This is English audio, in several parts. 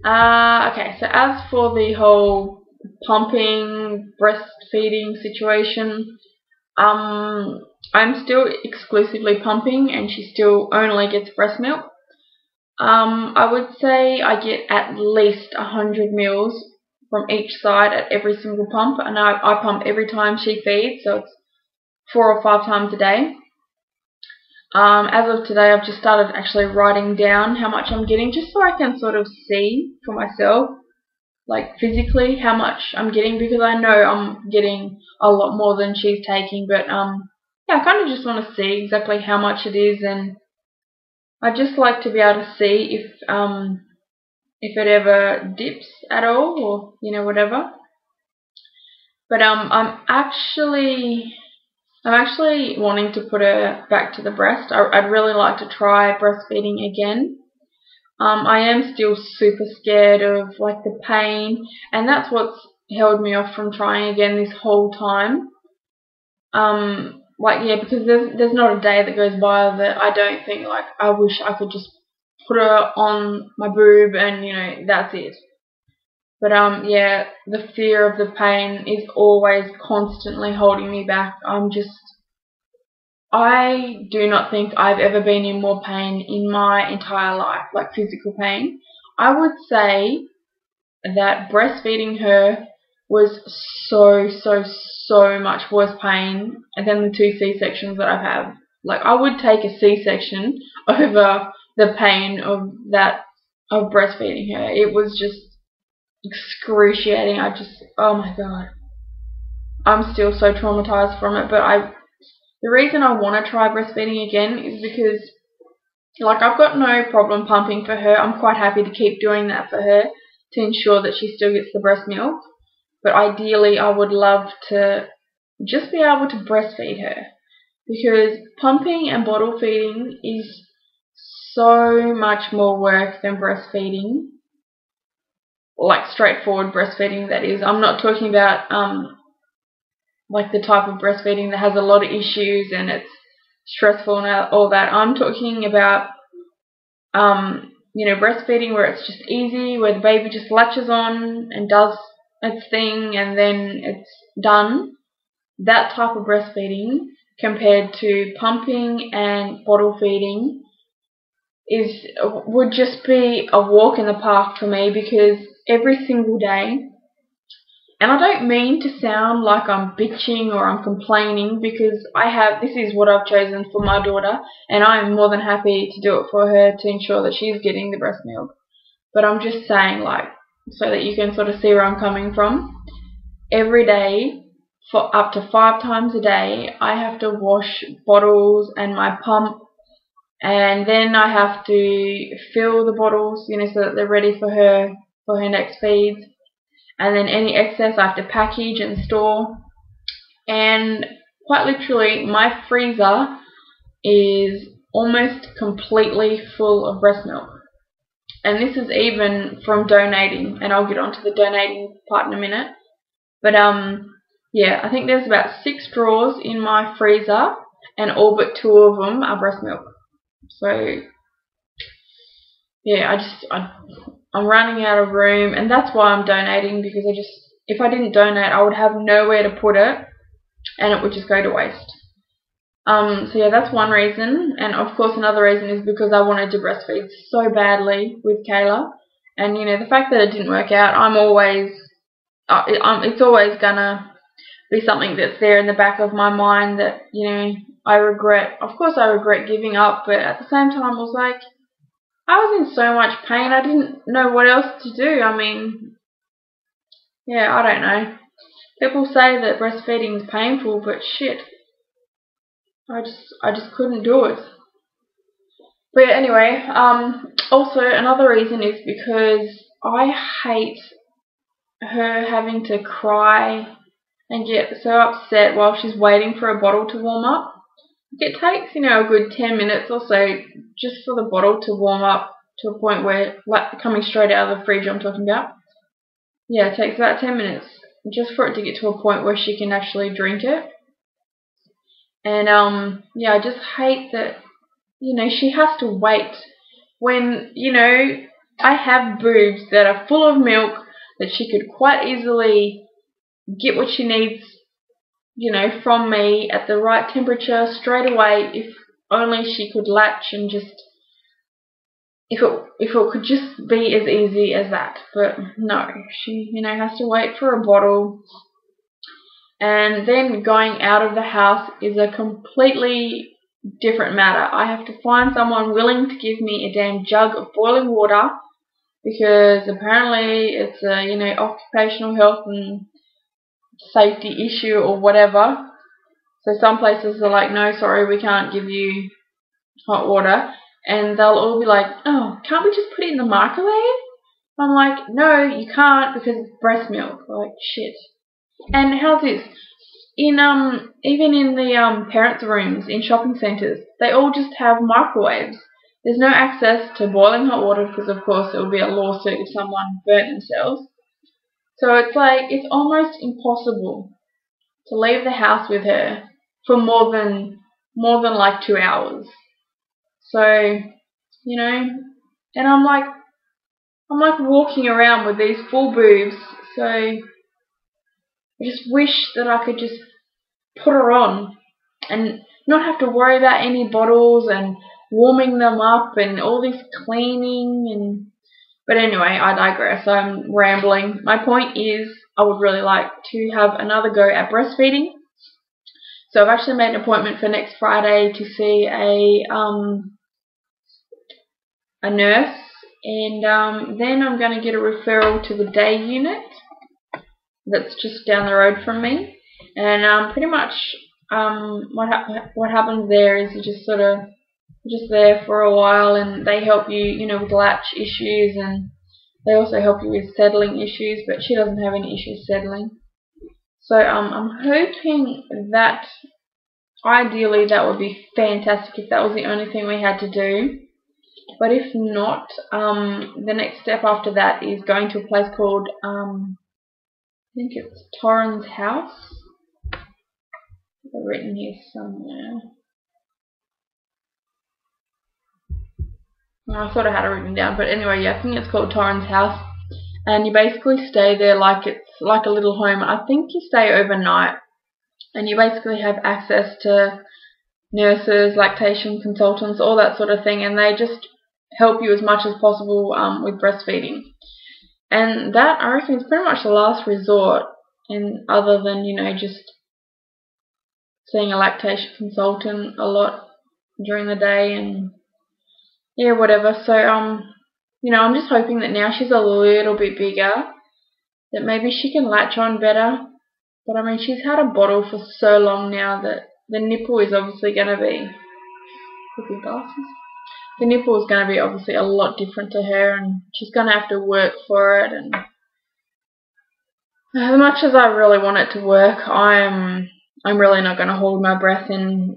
Okay, so as for the whole pumping, breastfeeding situation, I'm still exclusively pumping and she still only gets breast milk. I would say I get at least 100 mils from each side at every single pump, and I pump every time she feeds, so it's 4 or 5 times a day. As of today, I've just started actually writing down how much I'm getting, just so I can sort of see for myself, like physically, how much I'm getting, because I know I'm getting a lot more than she's taking, but yeah, I kind of just want to see exactly how much it is, and I just like to be able to see if it ever dips at all, or whatever. But I'm actually wanting to put her back to the breast. I'd really like to try breastfeeding again. I am still super scared of like the pain, and that's what's held me off from trying again this whole time. Like, yeah, because there's not a day that goes by that I don't think like I wish I could just put her on my boob and that's it. But yeah, the fear of the pain is always constantly holding me back. I do not think I've ever been in more pain in my entire life, like physical pain. I would say that breastfeeding her was so much worse pain than the 2 C-sections that I've had. Like, I would take a C-section over the pain of breastfeeding her. It was just excruciating. Oh my god. I'm still so traumatized from it, but the reason I want to try breastfeeding again is because, like, I've got no problem pumping for her. I'm quite happy to keep doing that for her to ensure that she still gets the breast milk. But ideally, I would love to just be able to breastfeed her, because pumping and bottle feeding is so much more work than breastfeeding. Like straightforward breastfeeding, that is. I'm not talking about like the type of breastfeeding that has a lot of issues and it's stressful and all that. I'm talking about breastfeeding where it's just easy, where the baby just latches on and does its thing and then it's done. That type of breastfeeding compared to pumping and bottle feeding would just be a walk in the park for me, because every single day, and I don't mean to sound like I'm bitching or I'm complaining, because this is what I've chosen for my daughter, and I am more than happy to do it for her to ensure that she's getting the breast milk. But I'm just saying, like, so that you can sort of see where I'm coming from. Every day, for up to 5 times a day, I have to wash bottles and my pump, and then I have to fill the bottles, so that they're ready for her next feeds. And then any excess I have to package and store. And quite literally, my freezer is almost completely full of breast milk. And this is even from donating, and I'll get onto the donating part in a minute. But yeah, I think there's about 6 drawers in my freezer, and all but 2 of them are breast milk. So yeah, I'm running out of room, and that's why I'm donating, because if I didn't donate, I would have nowhere to put it, and it would just go to waste. So yeah, that's one reason, and of course another reason is because I wanted to breastfeed so badly with Kayla, and the fact that it didn't work out, it's always gonna be something that's there in the back of my mind that I regret. Of course I regret giving up, but at the same time I was like, I was in so much pain, I didn't know what else to do. I mean, yeah, I don't know. People say that breastfeeding is painful, but shit, I just couldn't do it. But yeah, anyway, also another reason is because I hate her having to cry and get so upset while she's waiting for a bottle to warm up. It takes, a good 10 minutes or so just for the bottle to warm up to a point where, like, coming straight out of the fridge I'm talking about. Yeah, it takes about 10 minutes just for it to get to a point where she can actually drink it. And yeah, I just hate that, she has to wait when, I have boobs that are full of milk that she could quite easily get what she needs, from me at the right temperature straight away if only she could latch and just if it could just be as easy as that. But no, she has to wait for a bottle. And then going out of the house is a completely different matter. I have to find someone willing to give me a damn jug of boiling water because apparently it's a occupational health and safety issue or whatever. So some places are like, no, sorry, we can't give you hot water, and they'll all be like, oh, can't we just put it in the microwave? I'm like, no, you can't because it's breast milk. Like, shit. And how's this? Even in the parents' rooms in shopping centres, they all just have microwaves. There's no access to boiling hot water because, of course, it would be a lawsuit if someone burnt themselves. So it's like, it's almost impossible to leave the house with her for more than like 2 hours. So, and I'm like walking around with these full boobs, so I just wish that I could just put her on and not have to worry about any bottles and warming them up and all this cleaning. But anyway, I digress. I'm rambling. My point is, I would really like to have another go at breastfeeding. So I've actually made an appointment for next Friday to see a nurse, and then I'm going to get a referral to the day unit that's just down the road from me. And pretty much what happens there is you just just there for a while, and they help you, with latch issues, and they also help you with settling issues, but she doesn't have any issues settling. So I'm hoping that ideally that would be fantastic if that was the only thing we had to do. But if not, the next step after that is going to a place called, I think it's Torrens House. I've written here somewhere. I thought I had it written down, but anyway, yeah, I think it's called Torrens House. And you basically stay there like it's like a little home. I think you stay overnight, and you basically have access to nurses, lactation consultants, all that sort of thing, and they just help you as much as possible with breastfeeding. And that, I reckon, is pretty much the last resort, and other than, just seeing a lactation consultant a lot during the day and yeah, whatever. So I'm just hoping that now she's a little bit bigger, that maybe she can latch on better. But I mean, she's had a bottle for so long now that the nipple is obviously going to be, the nipple is going to be obviously a lot different to her, and she's going to have to work for it. And as much as I really want it to work, I'm really not going to hold my breath. And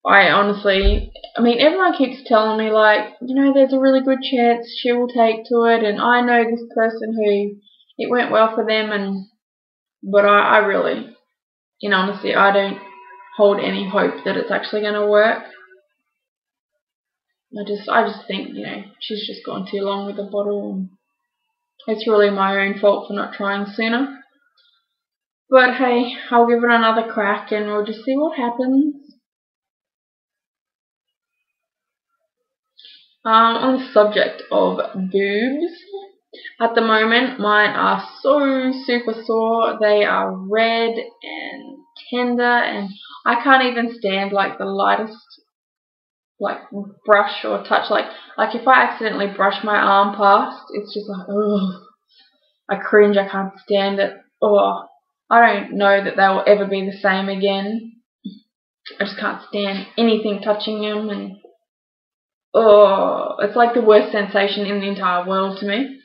everyone keeps telling me, like, there's a really good chance she will take to it, and I know this person who it went well for them, but I really, in honesty, I don't hold any hope that it's actually going to work. I just think, she's just gone too long with the bottle, and it's really my own fault for not trying sooner. But hey, I'll give it another crack, and we'll just see what happens. On the subject of boobs, at the moment mine are so super sore. They are red and tender, and I can't even stand like the lightest brush or touch. Like if I accidentally brush my arm past, it's just like, ugh, I cringe. I can't stand it. Oh, I don't know that they will ever be the same again. I just can't stand anything touching them, and oh, it's like the worst sensation in the entire world to me.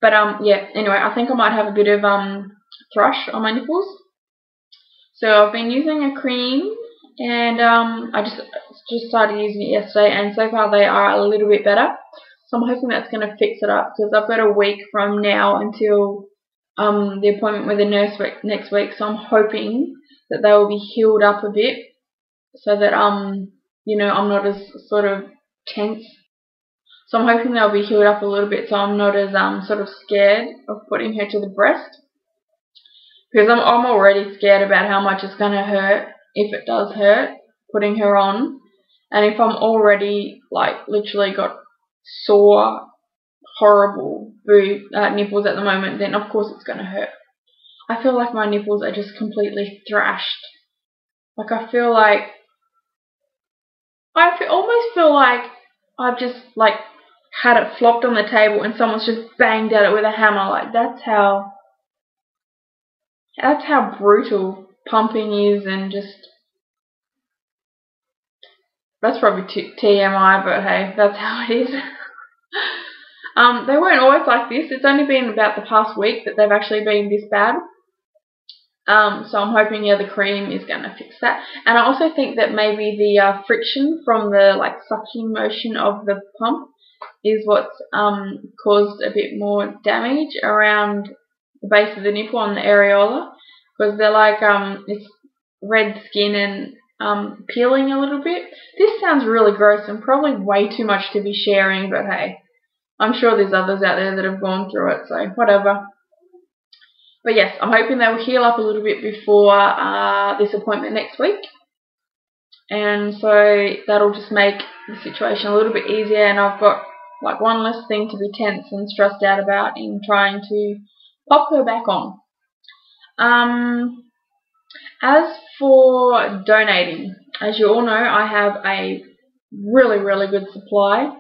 But yeah, anyway, I think I might have a bit of thrush on my nipples. So I've been using a cream, and I just started using it yesterday, and so far they are a little bit better. So I'm hoping that's going to fix it up, because I've got a week from now until the appointment with the nurse next week. So I'm hoping that they will be healed up a bit, so that I'm not as sort of tense. So I'm hoping they'll be healed up a little bit so I'm not as sort of scared of putting her to the breast. Because I'm already scared about how much it's going to hurt, if it does hurt, putting her on. And if I'm already, like, literally got sore, horrible nipples at the moment, then of course it's going to hurt. I feel like my nipples are just completely thrashed. Like, I almost feel like I've just, like, had it flopped on the table and someone's just banged at it with a hammer. Like, that's how brutal pumping is, and just, that's probably TMI, but hey, that's how it is. They weren't always like this. It's only been about the past week that they've actually been this bad. So I'm hoping, yeah, the cream is going to fix that. And I also think that maybe the friction from the, like, suction motion of the pump is what's caused a bit more damage around the base of the nipple on the areola, because they're like it's red skin and peeling a little bit. This sounds really gross and probably way too much to be sharing, but hey, I'm sure there's others out there that have gone through it, so whatever. But yes, I'm hoping they will heal up a little bit before this appointment next week. And so that'll just make the situation a little bit easier, and I've got, like, one less thing to be tense and stressed out about in trying to pop her back on. As for donating, as you all know, I have a really, really good supply.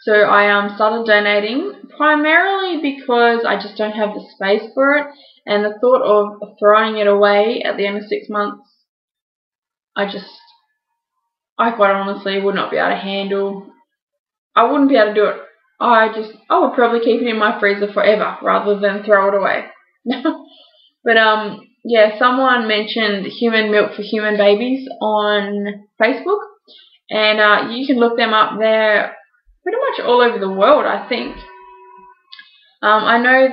So I started donating primarily because I just don't have the space for it, and the thought of throwing it away at the end of 6 months, I quite honestly would not be able to handle. I wouldn't be able to do it. I would probably keep it in my freezer forever rather than throw it away. But yeah, someone mentioned human milk for human babies on Facebook, and you can look them up. They're pretty much all over the world, I think. I know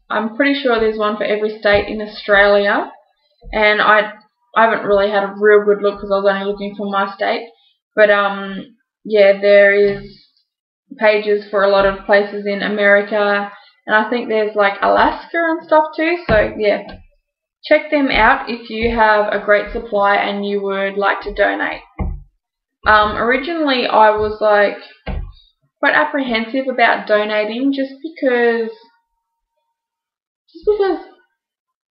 I'm pretty sure there's one for every state in Australia, and I haven't really had a real good look because I was only looking for my state. But yeah, there is pages for a lot of places in America, and I think there's, like, Alaska and stuff too. So yeah, check them out if you have a great supply and you would like to donate. Originally I was, like, quite apprehensive about donating just because,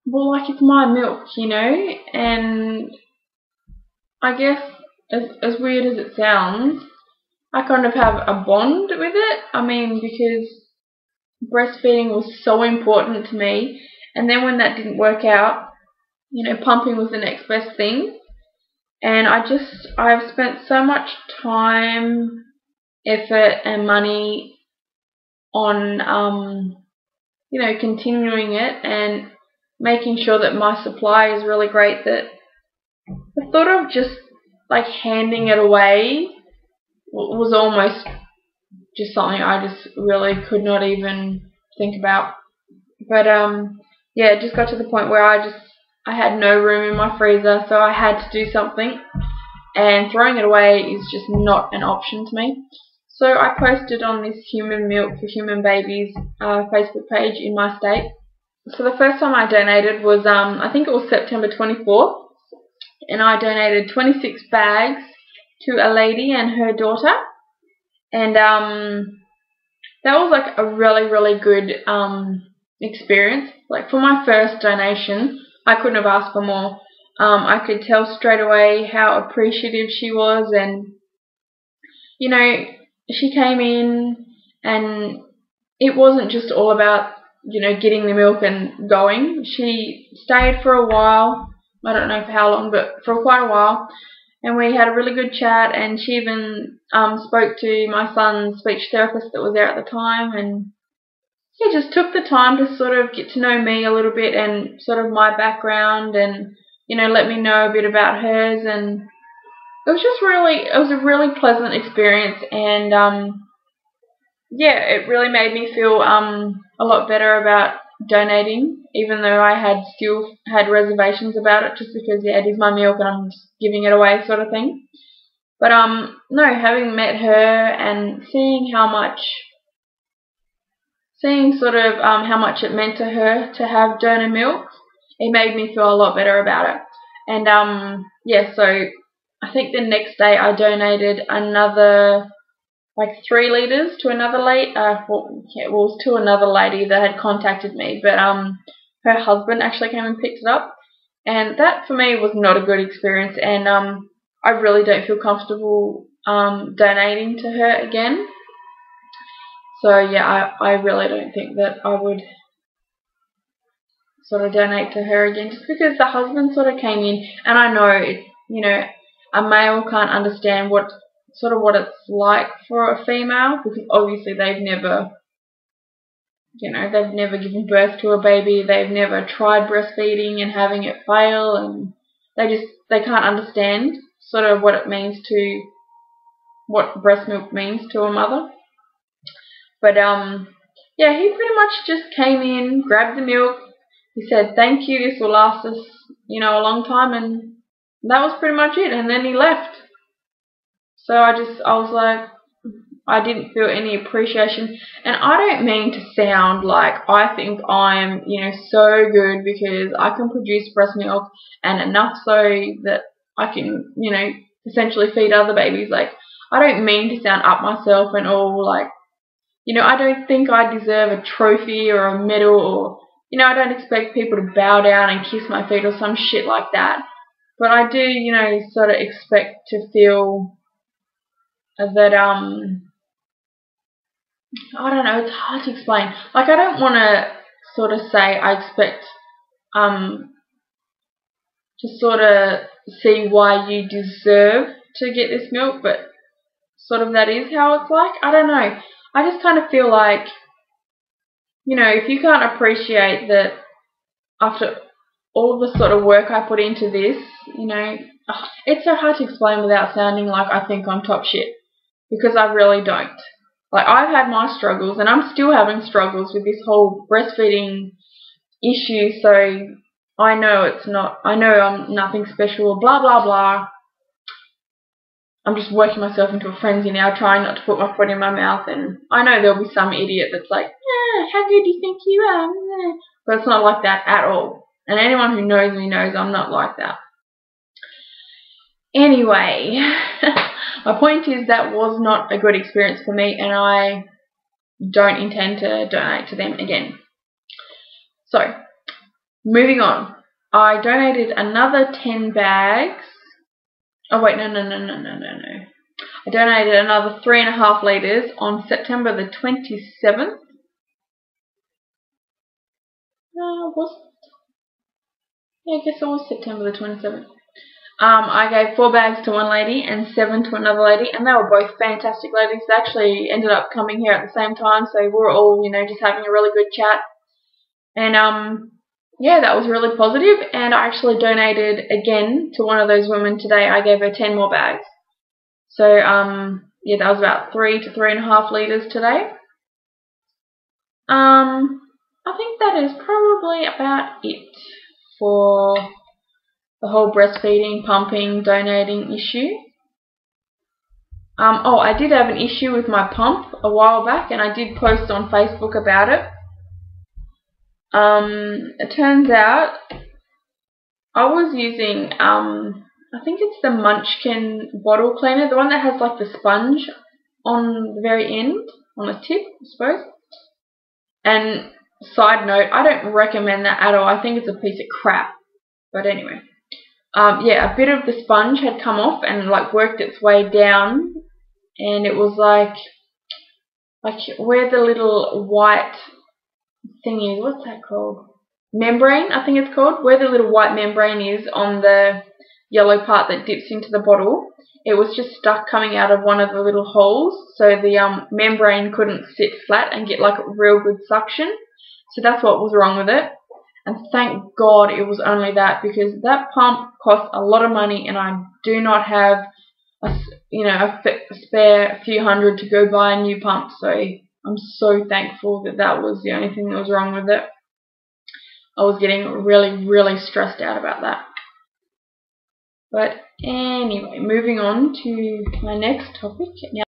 well, like, it's my milk, you know, and I guess, as weird as it sounds, I kind of have a bond with it. I mean, because breastfeeding was so important to me, and then when that didn't work out, you know, pumping was the next best thing. And I've spent so much time, effort and money on you know, continuing it and making sure that my supply is really great, that the thought of just, like, handing it away was almost just something I just really could not even think about. But yeah, it just got to the point where I had no room in my freezer, so I had to do something, and throwing it away is just not an option to me. So I posted on this Human Milk for Human Babies Facebook page in my state. So the first time I donated was, I think it was September 24th, and I donated 26 bags to a lady and her daughter. And that was, like, a really, really good experience. Like, for my first donation, I couldn't have asked for more. I could tell straight away how appreciative she was, and, you know, she came in and it wasn't just all about, you know, getting the milk and going. She stayed for a while. I don't know for how long, but for quite a while. And we had a really good chat, and she even spoke to my son's speech therapist that was there at the time, and he just took the time to sort of get to know me a little bit and sort of my background, and, you know, let me know a bit about hers. And it was a really pleasant experience, and yeah, it really made me feel a lot better about donating, even though I still had reservations about it, just because, yeah, it is my milk and I'm just giving it away, sort of thing. But no, having met her and seeing sort of how much it meant to her to have donor milk, it made me feel a lot better about it. And yeah, so I think the next day I donated another like 3 litres to another lady. It was to another lady that had contacted me, but her husband actually came and picked it up, and that for me was not a good experience. And I really don't feel comfortable donating to her again. So yeah, I really don't think that I would sort of donate to her again, just because the husband sort of came in, and I know a male can't understand what it's like for a female, because obviously they've never given birth to a baby, they've never tried breastfeeding and having it fail, and they can't understand sort of what breast milk means to a mother. But yeah, he pretty much just came in, grabbed the milk, he said, "Thank you, this will last us, a long time," and that was pretty much it, and then he left. So I was like, I didn't feel any appreciation, and I don't mean to sound like I think I'm, so good because I can produce breast milk and enough so that I can, essentially feed other babies. Like, I don't mean to sound up myself and all, like, I don't think I deserve a trophy or a medal, or, I don't expect people to bow down and kiss my feet or some shit like that. But I do, sort of expect to feel that, I don't know, it's hard to explain. Like, I don't want to sort of say I expect, to sort of see why you deserve to get this milk, but sort of that is how it's like. I don't know. I just kind of feel like, if you can't appreciate that after all the sort of work I put into this, it's so hard to explain without sounding like I think I'm top shit, because I really don't. Like, I've had my struggles, and I'm still having struggles with this whole breastfeeding issue, so I know I'm nothing special, blah, blah, blah. I'm just working myself into a frenzy now, trying not to put my foot in my mouth, and I know there'll be some idiot that's like, how good do you think you are? But it's not like that at all. And anyone who knows me knows I'm not like that. Anyway, my point is that was not a good experience for me, and I don't intend to donate to them again. So, moving on. I donated another 10 bags. Oh wait, no. I donated another 3.5 litres on September the 27th. Was it? Yeah, I guess it was September the 27th. I gave 4 bags to one lady and 7 to another lady, and they were both fantastic ladies. They actually ended up coming here at the same time, so we were all, just having a really good chat. And yeah, that was really positive, and I actually donated again to one of those women today. I gave her 10 more bags. So yeah, that was about 3 to 3.5 litres today. I think that is probably about it for the whole breastfeeding, pumping, donating issue. Oh, I did have an issue with my pump a while back, and I did post on Facebook about it. It turns out I was using, I think it's the Munchkin bottle cleaner, the one that has like the sponge on the very end, on the tip, I suppose. And side note, I don't recommend that at all. I think it's a piece of crap. But anyway, yeah, a bit of the sponge had come off and like worked its way down, and it was like where the little white thing is, what's that called? Membrane, I think it's called. Where the little white membrane is on the yellow part that dips into the bottle, it was just stuck coming out of one of the little holes, so the membrane couldn't sit flat and get like a real good suction. So that's what was wrong with it. And thank God it was only that, because that pump cost a lot of money, and I do not have a spare few hundred to go buy a new pump. So I'm so thankful that that was the only thing that was wrong with it. I was getting really, really stressed out about that. But Anyway, moving on to my next topic. Now,